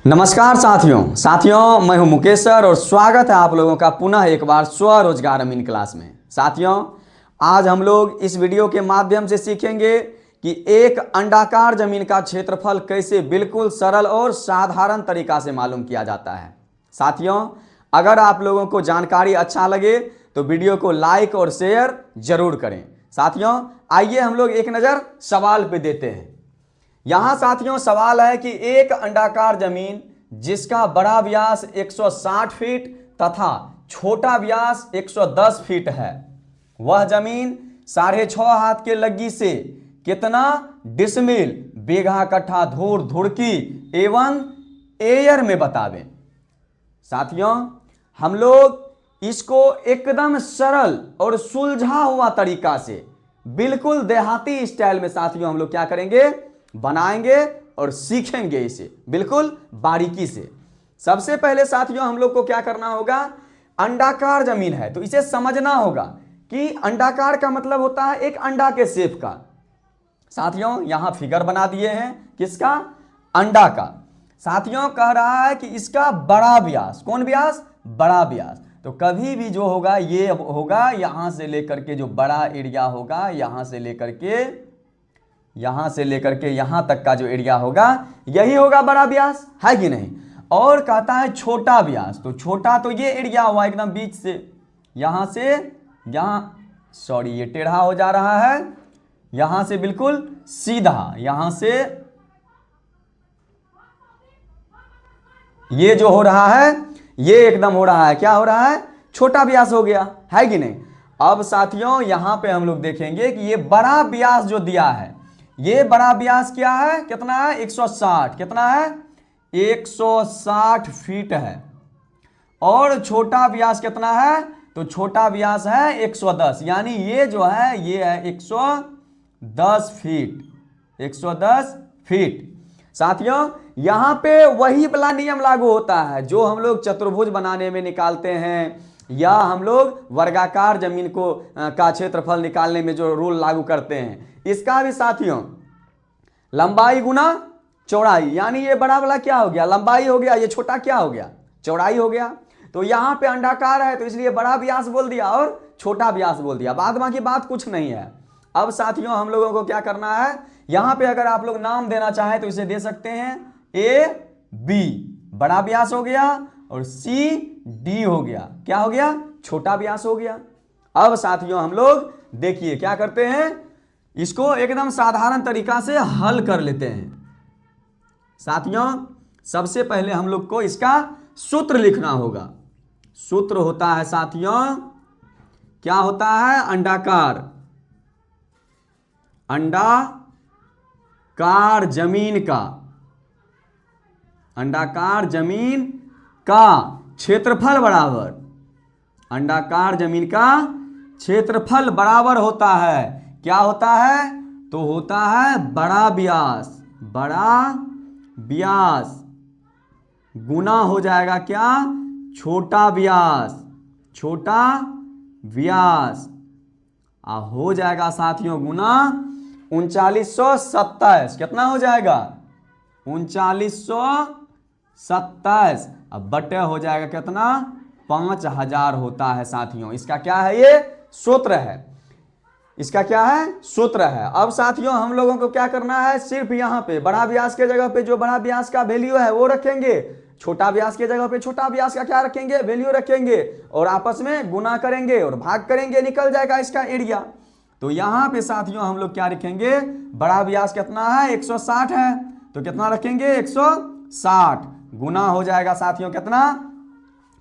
नमस्कार साथियों मैं हूं मुकेश सर और स्वागत है आप लोगों का पुनः एक बार स्वरोजगार अमीन क्लास में। साथियों, आज हम लोग इस वीडियो के माध्यम से सीखेंगे कि एक अंडाकार जमीन का क्षेत्रफल कैसे बिल्कुल सरल और साधारण तरीका से मालूम किया जाता है। साथियों, अगर आप लोगों को जानकारी अच्छा लगे तो वीडियो को लाइक और शेयर जरूर करें। साथियों, आइए हम लोग एक नज़र सवाल पे देते हैं। यहां साथियों सवाल है कि एक अंडाकार जमीन जिसका बड़ा व्यास 160 फीट तथा छोटा व्यास 110 फीट है, वह जमीन 6.5 हाथ के लग्गी से कितना डिसमिल बीघा कट्ठा धूर धुड़की एवं एयर में बतावें। साथियों, हम लोग इसको एकदम सरल और सुलझा हुआ तरीका से बिल्कुल देहाती स्टाइल में साथियों हम लोग क्या करेंगे, बनाएंगे और सीखेंगे इसे बिल्कुल बारीकी से। सबसे पहले साथियों हम लोग को क्या करना होगा, अंडाकार जमीन है तो इसे समझना होगा कि अंडाकार का मतलब होता है एक अंडा के शेप का। साथियों यहां फिगर बना दिए हैं किसका, अंडा का। साथियों कह रहा है कि इसका बड़ा व्यास, कौन व्यास, बड़ा व्यास। तो कभी भी जो होगा ये होगा यहां से लेकर के जो बड़ा एरिया होगा यहां से लेकर के यहां तक का जो एरिया होगा यही होगा बड़ा व्यास, है कि नहीं। और कहता है छोटा व्यास, तो छोटा तो ये एरिया हुआ एकदम बीच से यहां से यहां, सॉरी ये टेढ़ा हो जा रहा है, यहां से बिल्कुल सीधा, यहां से ये जो हो रहा है ये एकदम हो रहा है, क्या हो रहा है, छोटा व्यास हो गया, है कि नहीं। अब साथियों यहां पे हम लोग देखेंगे कि ये बड़ा व्यास जो दिया है, ये बड़ा व्यास क्या है, कितना है, 160, कितना है, 160 फीट है। और छोटा व्यास कितना है, तो छोटा व्यास है 110, यानी ये जो है ये है 110 फीट, 110 फीट। साथियों यहां पे वही वाला नियम लागू होता है जो हम लोग चतुर्भुज बनाने में निकालते हैं, या हम लोग वर्गाकार जमीन को का क्षेत्रफल निकालने में जो रूल लागू करते हैं। इसका भी साथियों लंबाई गुना चौड़ाई, यानी ये बड़ा वाला क्या हो गया, लंबाई हो गया, ये छोटा क्या हो गया, चौड़ाई हो गया। तो यहां पे अंडाकार है तो इसलिए बड़ा व्यास बोल दिया और छोटा व्यास बोल दिया, बाद बाकी बात कुछ नहीं है। अब साथियों हम लोगों को क्या करना है, यहां पे अगर आप लोग नाम देना चाहें तो इसे दे सकते हैं ए बी, बड़ा व्यास हो गया, और सी डी हो गया, क्या हो गया, छोटा व्यास हो गया। अब साथियों हम लोग देखिए क्या करते हैं, इसको एकदम साधारण तरीका से हल कर लेते हैं। साथियों सबसे पहले हम लोग को इसका सूत्र लिखना होगा। सूत्र होता है साथियों, क्या होता है, अंडाकार, अंडाकार जमीन का, अंडाकार जमीन का क्षेत्रफल बराबर, अंडाकार जमीन का क्षेत्रफल बराबर होता है, क्या होता है, तो होता है बड़ा व्यास, बड़ा व्यास गुना हो जाएगा क्या, छोटा व्यास, छोटा व्यास, हो जाएगा साथियों गुना 3927, कितना हो जाएगा, 3927, अब बटे हो जाएगा कितना, 5000 होता है साथियों। इसका क्या है, ये सूत्र है, इसका क्या है, सूत्र है। अब साथियों हम लोगों को क्या करना है, सिर्फ यहाँ पे बड़ा व्यास के जगह पे जो बड़ा व्यास का वैल्यू है वो रखेंगे, छोटा व्यास के जगह पे छोटा व्यास का क्या रखेंगे, वैल्यू रखेंगे, और आपस में गुना करेंगे और भाग करेंगे, निकल जाएगा इसका एरिया। तो यहाँ पे साथियों हम लोग क्या रखेंगे, बड़ा व्यास कितना है, 160 है, तो कितना रखेंगे, 160 गुना हो जाएगा साथियों कितना,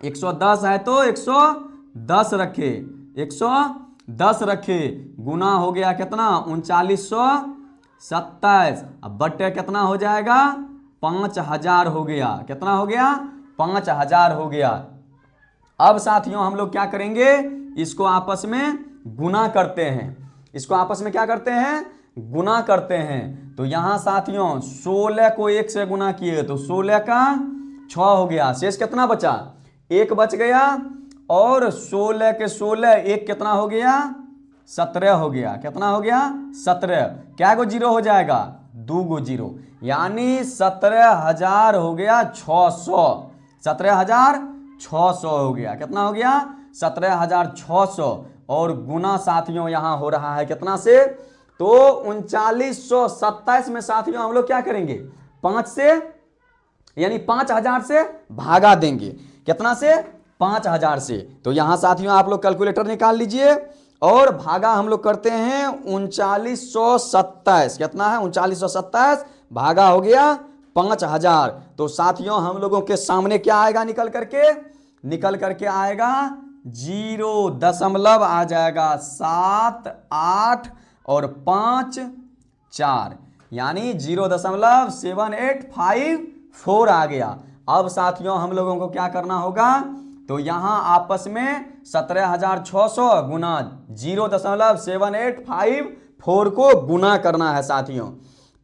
110 है तो 110 रखे, 110 रखे, गुना हो गया कितना, 3927, अब बट्टे कितना हो जाएगा, 5000 हो गया, कितना हो गया, 5000 हो गया। अब साथियों हम लोग क्या करेंगे, इसको आपस में गुना करते हैं, इसको आपस में क्या करते हैं, गुना करते हैं। तो यहां साथियों 16 को 1 से गुना किए तो 16 का 6 हो गया, शेष कितना बचा, 1 बच गया, और 16 के 16 1 कितना हो गया, 17 हो गया, कितना हो गया, 17, क्या गो जीरो हो जाएगा, 2 गो जीरो, यानी 17,000 हो गया 600, 17,600 हो गया। कितना हो गया? 17,600। और गुना साथियों यहाँ हो रहा है कितना से? तो 3927 में साथियों हम लोग क्या करेंगे? 5 से यानी 5,000 से भागा देंगे। कितना से? 5,000 से। तो यहां साथियों आप लोग कैलकुलेटर निकाल लीजिए और भागा हम लोग करते हैं 3927। कितना है? 3927 भागा हो गया 5,000। तो साथियों हम लोगों के सामने क्या आएगा निकल करके? निकल करके आएगा 0 दशमलव आ जाएगा 7, 8 और 5, 4, यानी 0.7854 आ गया। अब साथियों हम लोगों को क्या करना होगा? तो यहां आपस में 17,600 गुना 0.7854 को गुना करना है साथियों।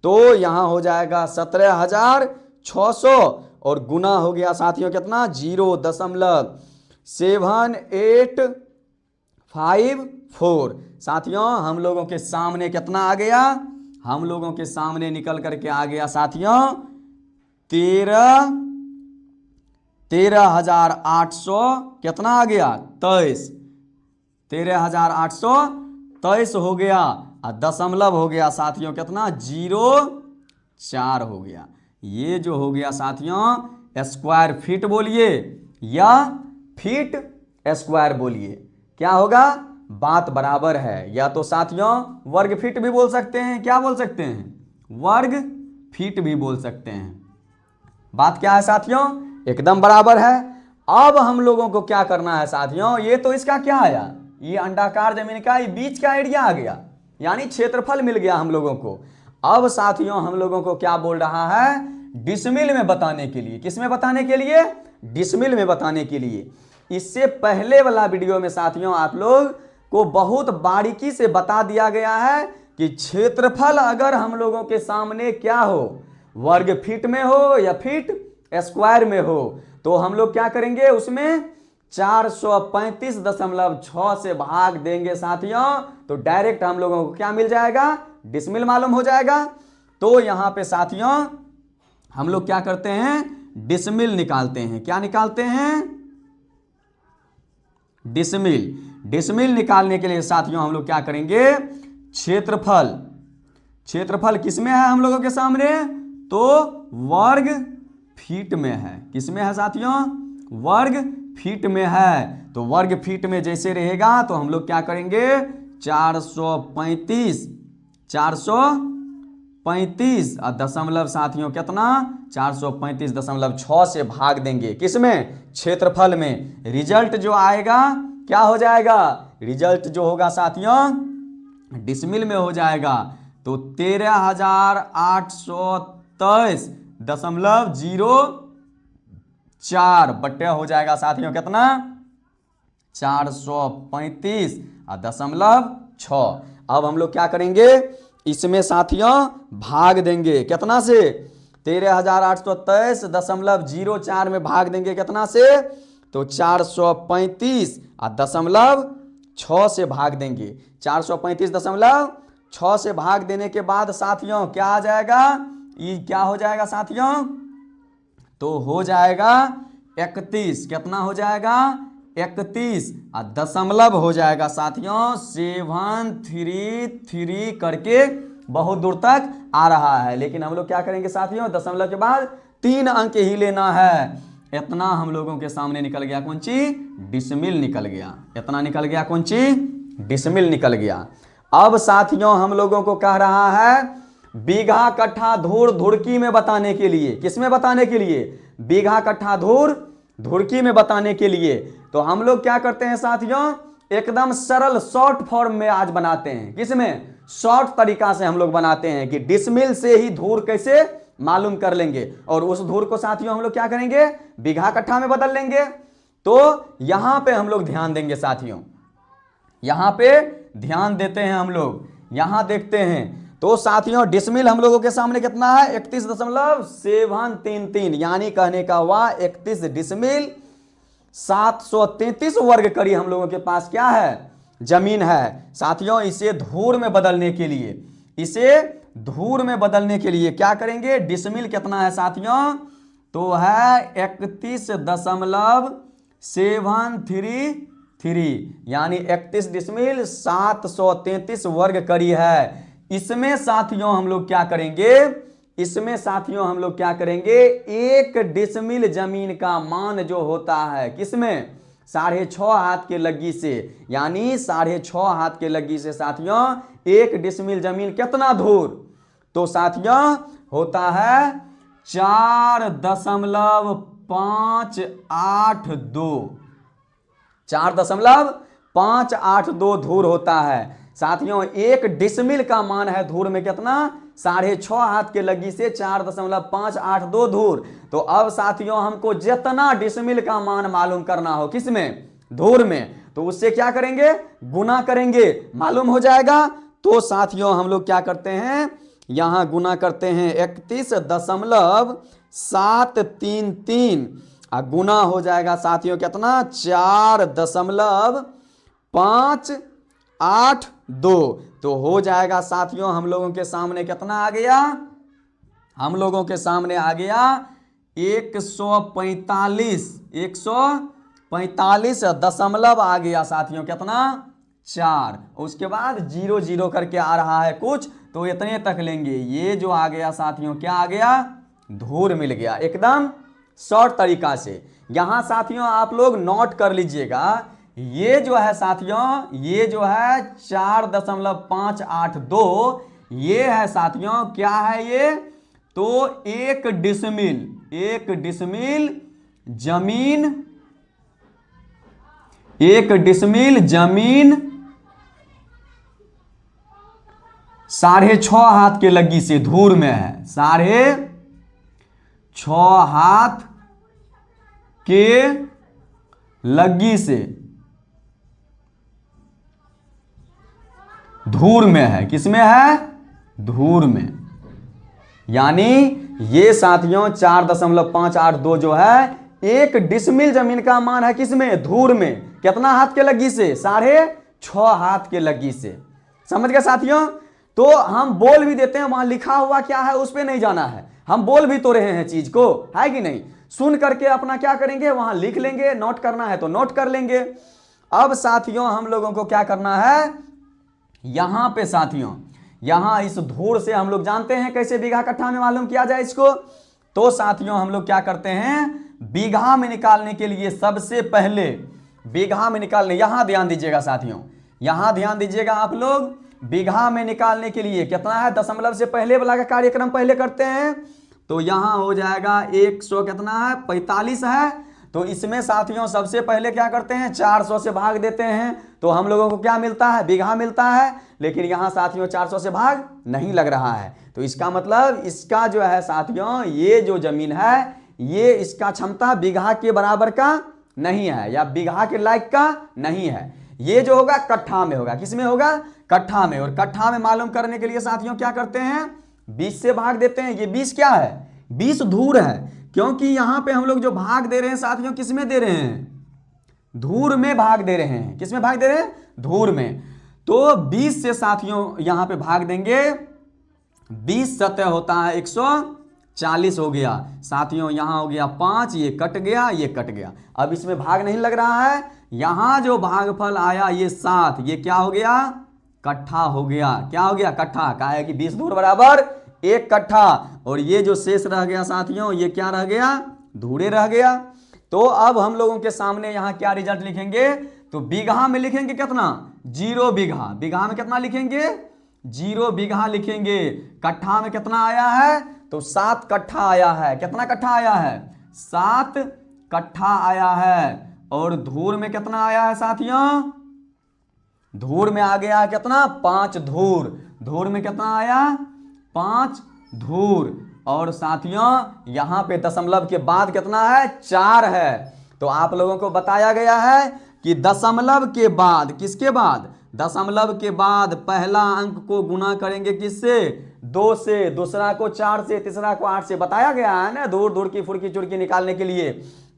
तो यहां हो जाएगा 17,600 और गुना हो गया साथियों कितना? 0.7854। साथियों हम लोगों के सामने कितना आ गया? हम लोगों के सामने निकल करके आ गया साथियों 13,800 कितना आ गया? 23। 13,823 हो गया और दशमलव हो गया साथियों कितना? 0.4 हो गया। ये जो हो गया साथियों स्क्वायर फीट बोलिए या फीट स्क्वायर बोलिए, क्या होगा? बात बराबर है। या तो साथियों वर्ग फीट भी बोल सकते हैं। क्या बोल सकते हैं? वर्ग फीट भी बोल सकते हैं। बात क्या है साथियों? एकदम बराबर है। अब हम लोगों को क्या करना है साथियों? ये तो इसका क्या आया? ये अंडाकार जमीन का ये बीच का एरिया आ गया, यानी क्षेत्रफल मिल गया हम लोगों को। अब साथियों हम लोगों को क्या बोल रहा है? डिसमिल में बताने के लिए। किस में बताने के लिए? डिसमिल में बताने के लिए। इससे पहले वाला वीडियो में साथियों आप लोग को बहुत बारीकी से बता दिया गया है कि क्षेत्रफल अगर हम लोगों के सामने क्या हो, वर्ग फीट में हो या फीट स्क्वायर में हो, तो हम लोग क्या करेंगे? उसमें 435.6 से भाग देंगे साथियों। तो डायरेक्ट हम लोगों को क्या मिल जाएगा? डिसमिल मालूम हो जाएगा। तो यहां पे साथियों हम लोग क्या करते हैं? डिसमिल निकालते हैं। क्या निकालते हैं? डिसमिल। डिसमिल निकालने के लिए साथियों हम लोग क्या करेंगे? क्षेत्रफल। क्षेत्रफल किसमें है हम लोगों के सामने? तो वर्ग फीट में है। किसमें है साथियों? वर्ग फीट में है। तो वर्ग फीट में जैसे रहेगा तो हम लोग क्या करेंगे? 435 और दशमलव साथियों कितना? 435.6 से भाग देंगे। किसमें? क्षेत्रफल में। रिजल्ट जो आएगा क्या हो जाएगा? रिजल्ट जो होगा साथियों डिसमिल में हो जाएगा। तो 13,823.04 बट्टे हो जाएगा साथियों कितना? 435.6। अब हम लोग क्या करेंगे? इसमें साथियों भाग देंगे कितना से? 13,823.04 में भाग देंगे कितना से? तो 435.6 से भाग देंगे। 435.6 से भाग देने के बाद साथियों क्या आ जाएगा? ये क्या हो जाएगा साथियों? तो हो जाएगा 31। कितना हो जाएगा? 31 और दशमलव हो जाएगा साथियों 733 करके बहुत दूर तक आ रहा है। लेकिन हम लोग क्या करेंगे साथियों? दशमलव के बाद 3 अंक ही लेना है। इतना हम लोगों के सामने निकल गया कौन चीज? डिसमिल निकल गया। इतना निकल गया कौन चीज? डिसमिल निकल गया। अब साथियों हम लोगों को कह रहा है बीघा कट्ठा धूर धुड़की में बताने के लिए। किस में बताने के लिए? बीघा कट्ठा धूर धुड़की में बताने के लिए। तो हम लोग क्या करते हैं साथियों? एकदम सरल शॉर्ट फॉर्म में आज बनाते हैं। किसमें? शॉर्ट तरीका से हम लोग बनाते हैं कि डिसमिल से ही धूर कैसे मालूम कर लेंगे, और उस धूर को साथियों हम लोग क्या करेंगे? बीघा कट्ठा में बदल लेंगे। तो यहां पे हम लोग ध्यान देंगे साथियों, यहां पे ध्यान देते हैं हम लोग। यहां देखते हैं तो साथियों डिसमिल हम लोगों के सामने कितना है? 31.733, यानी कहने का हुआ 31 डिसमिल 733 वर्ग करी हम लोगों के पास क्या है? जमीन है साथियों। इसे धूर में बदलने के लिए, इसे धूर में बदलने के लिए क्या करेंगे, डिसमिल कितना है साथियों, तो है 31.733, यानी 31 डिसमिल 733 वर्ग करी है। इसमें साथियों हम लोग क्या करेंगे, इसमें साथियों हम लोग क्या करेंगे, 1 डिसमिल जमीन का मान जो होता है किसमें, 6.5 हाथ के लग्गी से, यानी 6.5 हाथ के लग्गी से साथियों 1 डिसमिल जमीन कितना धूर, तो साथियों होता है 4.582, 4.582 धूर होता है साथियों। 1 डिसमिल का मान है धूर में कितना, 6.5 हाथ के लग्गी से 4.582 धूर। तो अब साथियों हमको जितना डिसमिल का मान मालूम करना हो किसमें, धूर में, तो उससे क्या करेंगे, गुना करेंगे, मालूम हो जाएगा। तो साथियों हम लोग क्या करते हैं, यहां गुना करते हैं 31.733, गुना हो जाएगा साथियों कितना, 4.582, तो हो जाएगा साथियों हम लोगों के सामने कितना आ गया, हम लोगों के सामने आ गया 145 दशमलव आ गया साथियों कितना, 4। उसके बाद 0 0 करके आ रहा है कुछ, तो इतने तक लेंगे। ये जो आ गया साथियों क्या आ गया, धूर मिल गया, एकदम शॉर्ट तरीका से। यहां साथियों आप लोग नोट कर लीजिएगा, ये जो है साथियों, ये जो है 4.582, ये है साथियों क्या है ये, तो 1 डिसमिल जमीन, 1 डिसमिल जमीन 6.5 हाथ के लग्गी से धूर में है, 6.5 हाथ के लग्गी से धूर में है, किसमें है, धूर में। यानी ये साथियों 4.582 जो है 1 डिसमिल जमीन का मान है किसमें, धूर में, कितना हाथ के लग्गी से, 6.5 हाथ के लग्गी से। समझ गए साथियों। तो हम बोल भी देते हैं, वहां लिखा हुआ क्या है उस पे नहीं जाना है, हम बोल भी तो रहे हैं चीज को, है कि नहीं। सुन करके अपना क्या करेंगे, वहां लिख लेंगे, नोट करना है तो नोट कर लेंगे। अब साथियों हम लोगों को क्या करना है, यहां पे साथियों, यहां इस धूर से हम लोग जानते हैं कैसे बीघा कट्ठा में मालूम किया जाए इसको। तो साथियों हम लोग क्या करते हैं, बीघा में निकालने के लिए सबसे पहले, बीघा में निकालने, यहां ध्यान दीजिएगा साथियों, यहां ध्यान दीजिएगा आप लोग, बीघा में निकालने के लिए कितना है, दशमलव से पहले वाला का कार्यक्रम पहले करते हैं। तो यहां हो जाएगा 100 कितना है, 45 है। तो इसमें साथियों सबसे पहले क्या करते हैं, 400 से भाग देते हैं, तो हम लोगों को क्या मिलता है, बीघा मिलता है। लेकिन यहां साथियों 400 से भाग नहीं लग रहा है, तो इसका मतलब इसका जो है साथियों, ये जो जमीन है ये इसका क्षमता बीघा के बराबर का नहीं है, या बीघा के लायक का नहीं है। ये जो होगा कट्ठा में होगा, किसमें होगा, कट्ठा में। और कट्ठा में मालूम करने के लिए साथियों क्या करते हैं, 20 से भाग देते हैं। ये 20 क्या है, 20 धूर है, क्योंकि यहां पे हम लोग जो भाग दे रहे हैं साथियों किसमें दे रहे हैं, धूर में भाग दे रहे हैं। किसमें भाग दे रहे हैं, धूर में। तो 20 से साथियों यहां पे भाग देंगे, 20 सतह होता है 140 हो गया साथियों, यहां हो गया 5, ये कट गया, ये कट गया। अब इसमें भाग नहीं लग रहा है, यहां जो भागफल आया ये 7, ये क्या हो गया, कट्ठा हो गया। क्या हो गया, कट्ठा। कहा है कि 20 धूर बराबर 1 कट्ठा। और ये जो शेष रह गया साथियों, ये क्या रह गया, धूरे रह गया। तो अब हम लोगों के सामने यहां क्या रिजल्ट लिखेंगे, तो बीघा में लिखेंगे कितना, 0 बीघा। बीघा में कितना लिखेंगे, 0 बीघा लिखेंगे। कट्ठा में कितना आया है, तो 7 कट्ठा आया है। कितना कट्ठा आया है, 7 कट्ठा आया है। और धूर में कितना आया है साथियों, धूर में आ गया कितना, 5 धूर। धूर में कितना आया, 5 धूर। और साथियों यहां पे दशमलव के बाद कितना है, 4 है। तो आप लोगों को बताया गया है कि दशमलव के बाद, किसके बाद, दशमलव के बाद पहला अंक को गुना करेंगे किससे? 2 से, दूसरा को 4 से, तीसरा को 8 से। बताया गया है ना दूर दूर की फुड़की चुड़की निकालने के लिए।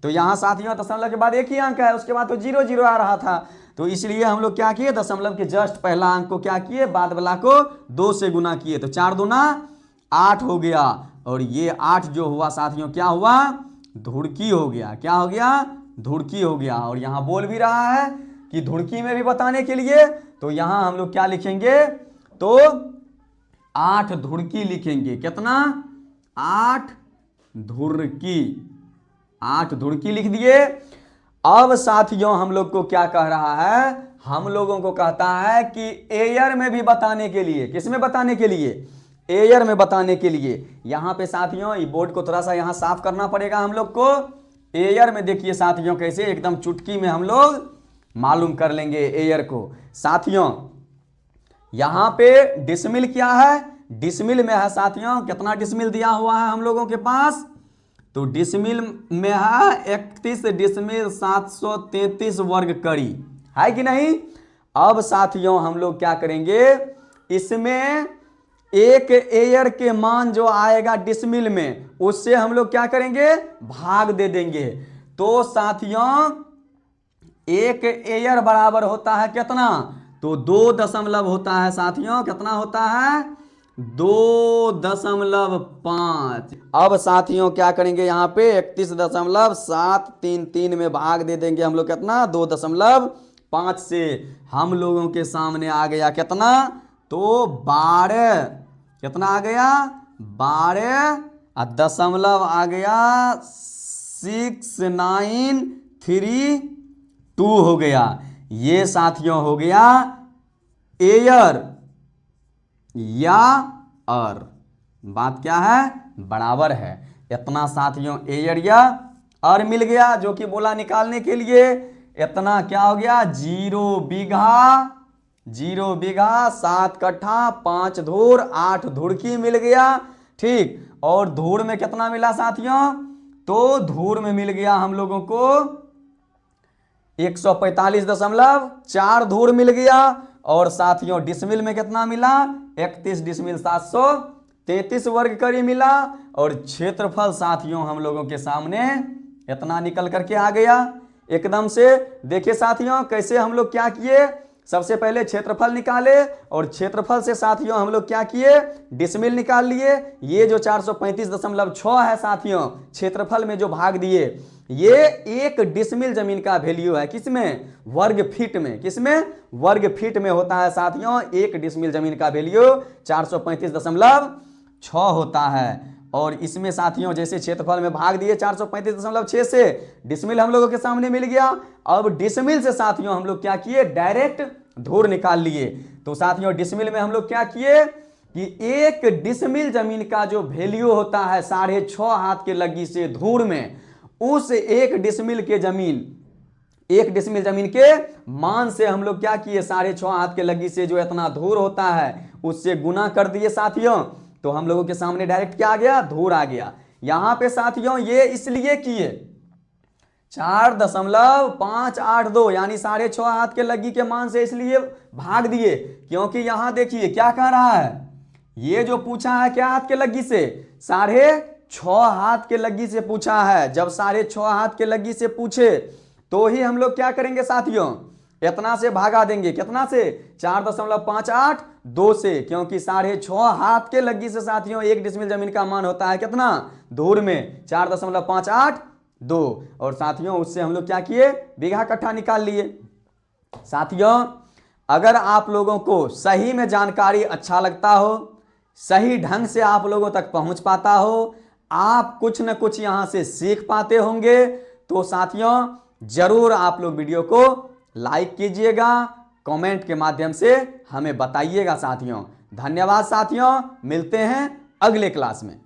तो यहाँ साथियों दशमलव के बाद एक ही अंक है, उसके बाद तो 0 0 आ रहा था, तो इसलिए हम लोग क्या किए, दशमलव के जस्ट पहला अंक को क्या किए, बाद वाला को 2 से गुना किए, तो 4 दूना 8 हो गया। और ये 8 जो हुआ साथियों क्या हुआ, धुड़की हो गया। क्या हो गया? धुड़की हो गया। और यहाँ बोल भी रहा है कि धुड़की में भी बताने के लिए, तो यहाँ हम लोग क्या लिखेंगे, तो 8 धुड़की लिखेंगे। कितना? 8 धुड़की। 8 धुड़की लिख दिए। अब साथियों हम लोग को क्या कह रहा है, हम लोगों को कहता है कि एयर में भी बताने के लिए। किस में बताने के लिए? एयर में बताने के लिए। यहां पे साथियों ये बोर्ड को थोड़ा सा यहां साफ करना पड़ेगा हम लोग को। एयर में देखिए साथियों कैसे एकदम चुटकी में हम लोग मालूम कर लेंगे एयर को। साथियों यहां पे डिसमिल क्या है, डिसमिल में है साथियों, कितना डिसमिल दिया हुआ है हम लोगों के पास, तो डिसमिल में है 31 डिसमिल 733 वर्ग कड़ी, है कि नहीं। अब साथियों हम लोग क्या करेंगे, इसमें एक एयर के मान जो आएगा डिसमिल में, उससे हम लोग क्या करेंगे, भाग दे देंगे। तो साथियों एक एयर बराबर होता है कितना, तो 2 होता है साथियों, कितना होता है, 2.5। अब साथियों क्या करेंगे, यहाँ पे 31.733 में भाग दे देंगे हम लोग, कितना, 2.5 से। हम लोगों के सामने आ गया कितना, तो 12। कितना आ गया, 12 और दशमलव आ गया 6932 हो गया। ये साथियों हो गया एयर या अर। बात क्या है, बराबर है। इतना साथियों एयर या अर मिल गया, जो कि बोला निकालने के लिए। इतना क्या हो गया, 0 बीघा, 0 बीघा 7 कट्ठा 5 धूर 8 धुड़की मिल गया। ठीक, और धूर में कितना मिला साथियों, तो धूर में मिल गया हम लोगों को 145.4 धूर मिल गया। और साथियों डिसमिल में कितना मिला, 31 डिसमिल 733 वर्ग कड़ी मिला। और क्षेत्रफल साथियों हम लोगों के सामने इतना निकल करके आ गया एकदम से। देखिए साथियों कैसे हम लोग क्या किए, सबसे पहले क्षेत्रफल निकाले, और क्षेत्रफल से साथियों हम लोग क्या किए, डिसमिल निकाल लिए। ये जो 435.6 है साथियों, क्षेत्रफल में जो भाग दिए, ये 1 डिसमिल जमीन का वैल्यू है। किसमें, वर्ग फीट में। किसमें, वर्ग फीट में होता है साथियों 1 डिसमिल जमीन का वैल्यू 435.6 होता है। और इसमें साथियों जैसे क्षेत्रफल में भाग दिए 435.6 से, डिसमिल हम लोगों के सामने मिल गया। अब डिसमिल से साथियों हम लोग क्या किए, डायरेक्ट धूर निकाल लिए। तो साथियों डिसमिल में हम लोग क्या किए कि 1 डिसमिल जमीन का जो वैल्यू होता है 6.5 हाथ के लग्गी से धूर में, उस 1 डिसमिल के जमीन, 1 डिसमिल जमीन के मान से हम लोग क्या किए, 6.5 हाथ के लग्गी से जो इतना धूर होता है उससे गुना कर दिए साथियों। तो हम लोगों के सामने डायरेक्ट क्या आ गया, धूर आ गया। यहां पे साथियों ये इसलिए किए 4.582 यानी 6.5 हाथ के लग्गी के मान से इसलिए भाग दिए, क्योंकि यहां देखिए क्या कह रहा है, ये जो पूछा है क्या हाथ के लग्गी से, 6.5 हाथ के लग्गी से पूछा है। जब 6.5 हाथ के लग्गी से पूछे तो ही हम लोग क्या करेंगे साथियों, इतना से भागा देंगे। कितना से, 4.582 से, क्योंकि 6.5 हाथ के लग्गी से साथियों 1 डिसमिल जमीन का मान होता है कितना, धूर में 4.582। और साथियों उससे हम लोग क्या किए, बीघा कट्ठा निकाल लिए। साथियों अगर आप लोगों को सही में जानकारी अच्छा लगता हो, सही ढंग से आप लोगों तक पहुंच पाता हो, आप कुछ न कुछ यहां से सीख पाते होंगे, तो साथियों जरूर आप लोग वीडियो को लाइक कीजिएगा, कमेंट के माध्यम से हमें बताइएगा साथियों। धन्यवाद साथियों, मिलते हैं अगले क्लास में।